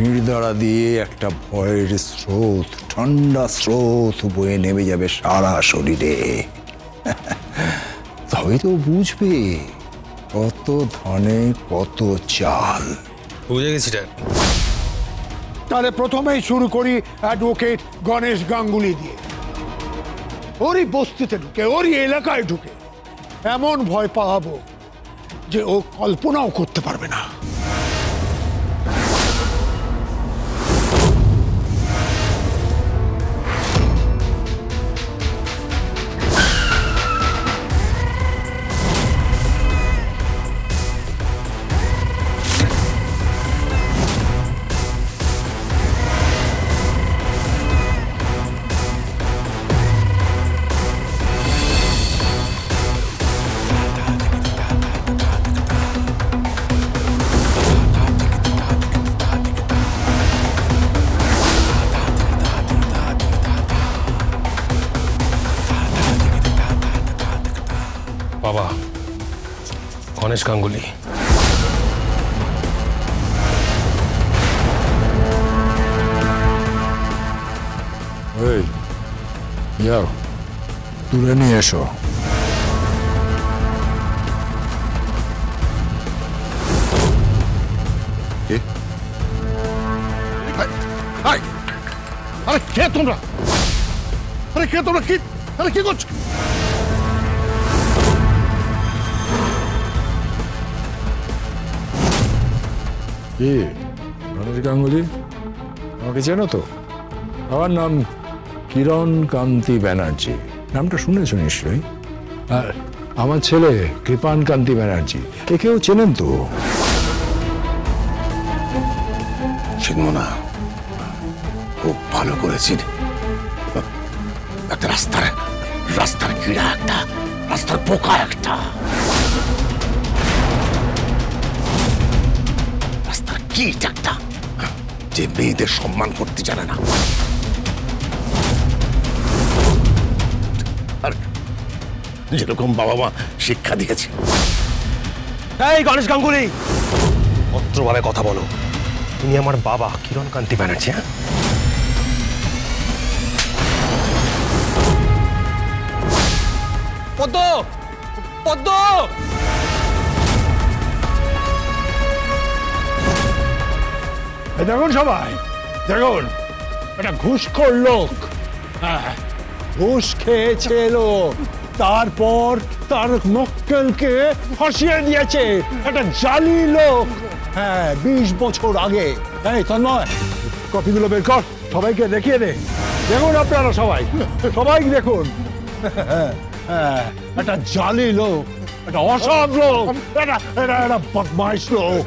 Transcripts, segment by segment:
শিরদাঁড়া দিয়ে একটা ভয়ের স্রোত, ঠান্ডা স্রোত বয়ে নেমে যাবে সারা শরীরে। তবে তো বুঝবে কত ধানে কত চাল। বুঝে গেছি স্যার। তাহলে প্রথমেই শুরু করি অ্যাডভোকেট গণেশ গাঙ্গুলি দিয়ে। ওরই বস্তিতে ঢুকে, ওরই এলাকায় ঢুকে এমন ভয় পাওয়াবো যে ও কল্পনাও করতে পারবে না। বাবা গণেশ গাঙ্গুলি। এই যাও, তুলে নিয়ে এসো। আরে কে তোমরা? আরে কে তোমরা? কি আরে কি করছো? কি গণেশ গাঙ্গুলি? আমাকে চেনো তো? আমার নাম কিরণ কান্তি ব্যানার্জি। নামটা শুনেছ নিশ্চয়ই। আর আমার ছেলে কৃপান কান্তি ব্যানার্জি, একেও চেনেন তো? চিনবো না? খুব ভালো করেছি। একটা রাস্তার কীড়া, একটা রাস্তার পোকা, একটা রাস্তার কীট, একটা যে মেয়েদের সম্মান করতে জানে না। আর যেরকম বাবা মা শিক্ষা দিয়েছে। এই গণেশ গাঙ্গুলি, ভদ্রভাবে কথা বলো। তুমি আমার বাবা কিরণ কান্তি ব্যানার্জি। হ্যাঁ, পদ্ম পদ্ম দেখুন সবাই, দেখুন এটা ঘুষখোর লোক। হ্যাঁ, ঘুষ খেয়েছিল, তারপর তার মক্কেলকে ফাঁসিয়ে দিয়েছে। একটা জালি লোক। হ্যাঁ, 20 বছর আগে। এই তন্ময়, কপিগুলো বের কর, সবাইকে দেখিয়ে দে। দেখুন আপনারা সবাই, সবাই দেখুন। হ্যাঁ, একটা জালি লোক, একটা অসৎ লোক, একটা বদমাইশ লোক,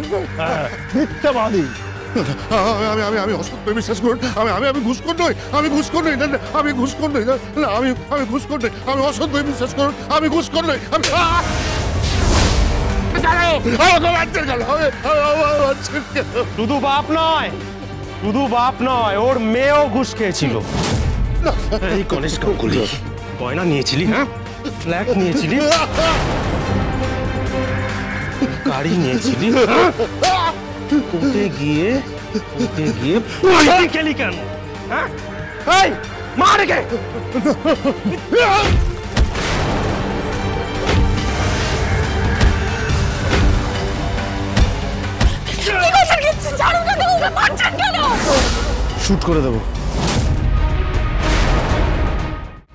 মিথ্যাবাদী। আমি অসত্য বিশ্বাস করুন। আমি ঘুষখোর নই, আমি ঘুষখোর নই, আমি ঘুষখোর নই, না আমি ঘুষখোর নই, আমি অসত্য বিশ্বাস করুন, আমি ঘুষখোর নই। শুধু বাপ নয়, ওর মেয়েও ঘুষ খেয়েছিল। এই গণেশ গাঙ্গুলি, গয়না নিয়েছিলি? হ্যাঁ, ফ্ল্যাট নিয়েছিলি, গাড়ি নিয়েছিলি, কোর্টে গিয়ে খেলি কেন? হ্যাঁ, এই মারে কে? শুট করে দেবো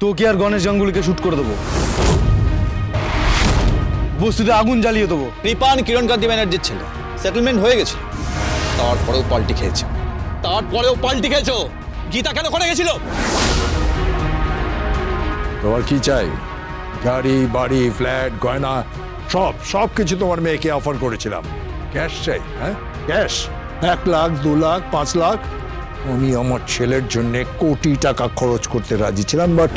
তোকে আর গণেশ গাঙ্গুলিকে শুট করে দেবো। বস্তুতে আগুন জ্বালিয়ে দেবো। কৃপান কিরণ কান্তি ব্যানার্জির ছেলে, সেটেলমেন্ট হয়ে গেছে। তারপরেও পাল্টি খেয়েছো। গীতা কেন করে গেছিল? তোমার কি চাই? গাড়ি, বাড়ি, ফ্ল্যাট, গয়না, সব কিছু তোমার মেয়েকে অফার করেছিলাম। ক্যাশ চাই? হ্যাঁ, ক্যাশ। 1 লাখ, 2 লাখ, 5 লাখ। আমি আমার ছেলের জন্য কোটি টাকা খরচ করতে রাজি ছিলাম, বাট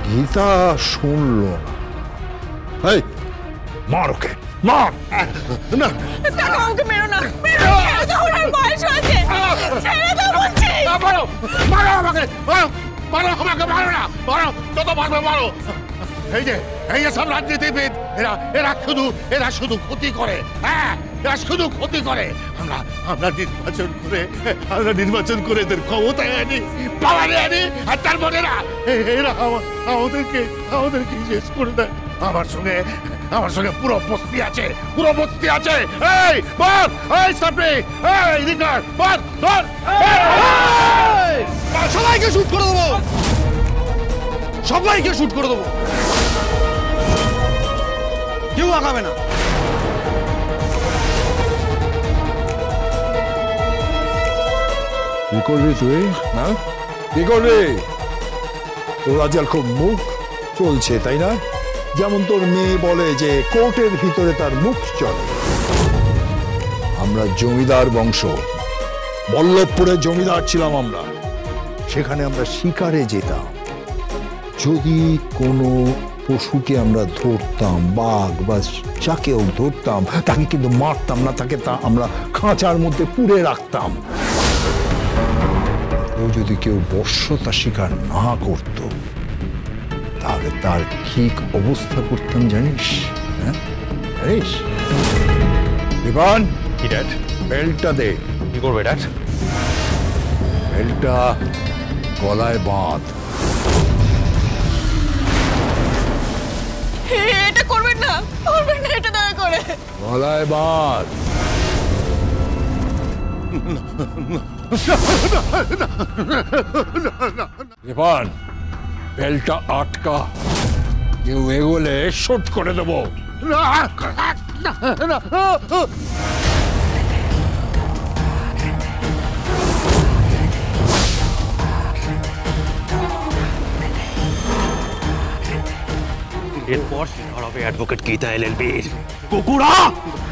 গীতা শুনলো না। এই মার ওকে, মার। না, ওকে মেরো না, ওনার বয়স হয়েছে। ছেড়ে দাও বলছি। মারো আমাকে, মারো না, যত পারবে মারো। এই যে সব রাজনীতিবিদ, এরা শুধু ক্ষতি করে। হ্যাঁ, এরা শুধু ক্ষতি করে। আমরা নির্বাচন করে এদের ক্ষমতায় আনি, পাওয়ারে আনি, আর তারপরে এরা আমাদেরকে শেষ করে দেয়। আমার সঙ্গে পুরো বস্তি আছে, এই বল, এই সাপড়ি, এই রিকার বল, ধর, সবাইকে শুট করে দেবো, সবাইকে শুট করে দেবো, কেউ আগাবে না। কি করবি তুই? হ্যাঁ, কি করবি? তোর আজকাল খুব মুখ চলছে, তাই না? যেমন তোর মেয়ে বলে যে কোর্টের ভিতরে তার মুখ চলে। আমরা জমিদার বংশ, বল্লভপুরের জমিদার ছিলাম আমরা। সেখানে আমরা শিকারে যেতাম। যদি কোনো পশুকে আমরা ধরতাম, বাঘ বা যাকেও ধরতাম, তাকে কিন্তু মারতাম না, তাকে আমরা খাঁচার মধ্যে পুরে রাখতাম। যদি কেউ বর্ষতা শিকার না করত, তাহলে তার ঠিক অবস্থা করতাম জানিস? হ্যাঁ জানিস? বিমান, কি ড্যাড? বেল্টটা দে। কি করবে ড্যাড? বেল্টটা গলায় বাঁধ। এটা করবেন না, এটা দয়া করে। গলায় বাঁধ। বিমান, বেল্টটা আটকা, কেউ এগোলে শুট করে দেবো। এরপর শিকার হবে অ্যাডভোকেট গীতা এলএলবির কুকুরা,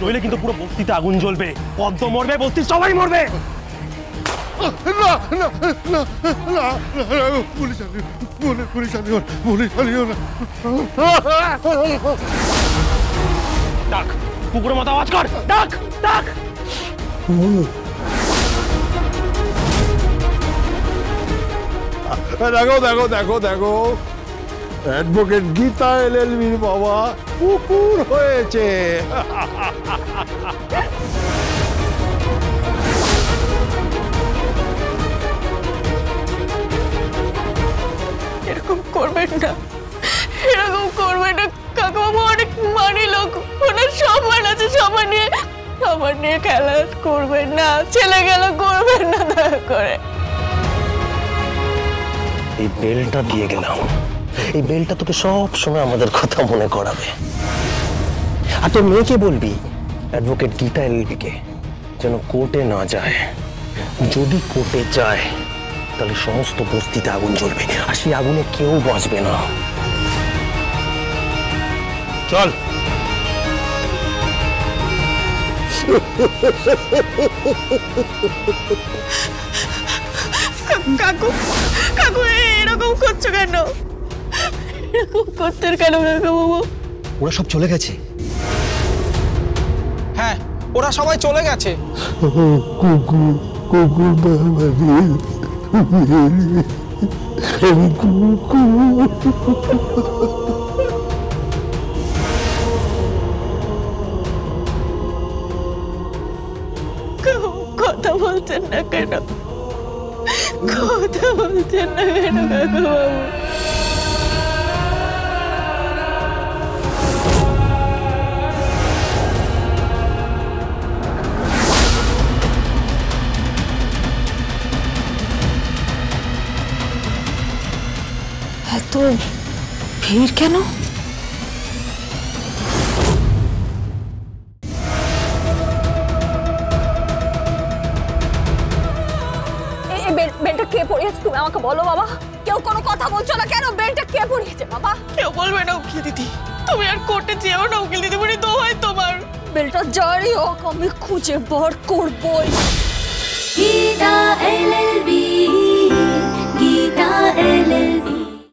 নইলে কিন্তু পুরো বস্তিতে আগুন জ্বলবে। পদ্ম মরবে, বস্তির সবাই মরবে। ডাক, কুকুরের মতো আওয়াজ কর, ডাক ডাক। দেখো দেখো দেখো দেখো, অ্যাডভোকেট গীতা এলএলবির বাবা কুকুর হয়েছে। এরকম করবেন না, এরকম করবেন না কাকাবাবু। অনেক মানি লোক, ওনার সম্মান আছে, সম্মান নিয়ে খেলা করবেন না, ছেলে খেলা করবেন না দয়া করে। এই বেলটা দিয়ে গেলাম, এই বেলটা তোকে সব সময় আমাদের কথা মনে করাবে। আর তোর মেয়েকে বলবি অ্যাডভোকেট গীতা এলএলবিকে যেন কোর্টে না যায়। যদি কোর্টে যায় তাহলে সমস্ত বস্তিতে আগুন জ্বলবে, আর সেই আগুনে কেউ বাঁচবে না। চল। কাকু, কাকু এরকম করছো কেন? এরকম করতে কেন কাকাবাবু? ওরা সব চলে গেছে। হ্যাঁ, ওরা সবাই চলে গেছে। কথা বলছেন না কেন? কথা বলছেন না কেন কাকাবাবু? এত ভিড় কেন? বেলটা কে পরিয়েছে তুমি আমাকে বলো বাবা। কেউ কোনো কথা বলছো না কেন? বেলটা কে পরিয়েছে বাবা? কেউ বলবে না উকিল দিদি, তুমি আর কোর্টে যেও না উকিল দিদি, বলি তো হয় তোমার। বেলটা যারই হোক আমি খুঁজে বার করবই। Gita LLB, Gita LLB.